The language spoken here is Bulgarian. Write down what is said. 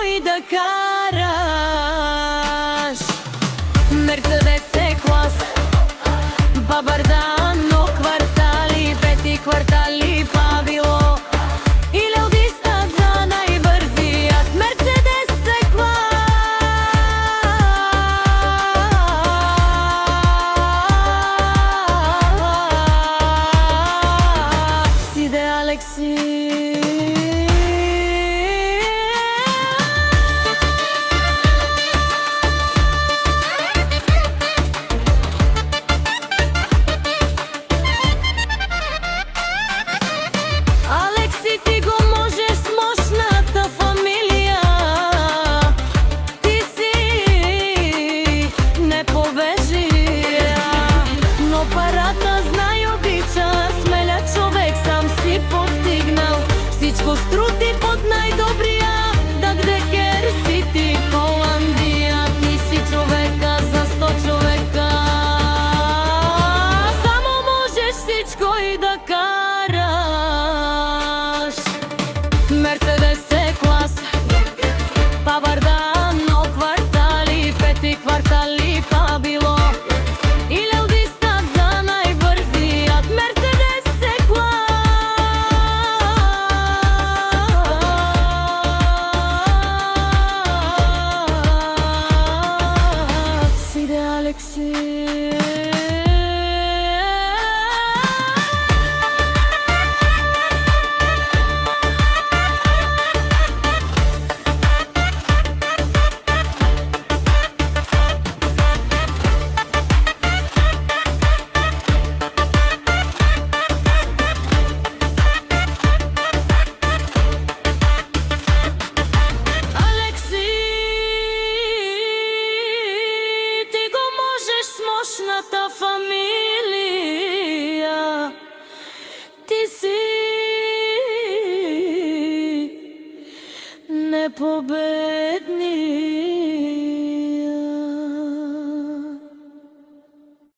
и да караш Мерцедес Е-клас, Бабардано квартали, пети квартали правило или листат за най-бързият Мерцедес Е-клас. Сиде Алекси. Всичко с труд и под най-добрия Дагдекер си ти Холандия. Ти си човека за 100 човека. Само можеш всичко и да караш Мерцедес Е-клас, Бабардано квартали, пети квартали правило или листат за най-бързият Мерцедес Е-клас. Алексей. Мощната фамилия, ти си непобедни.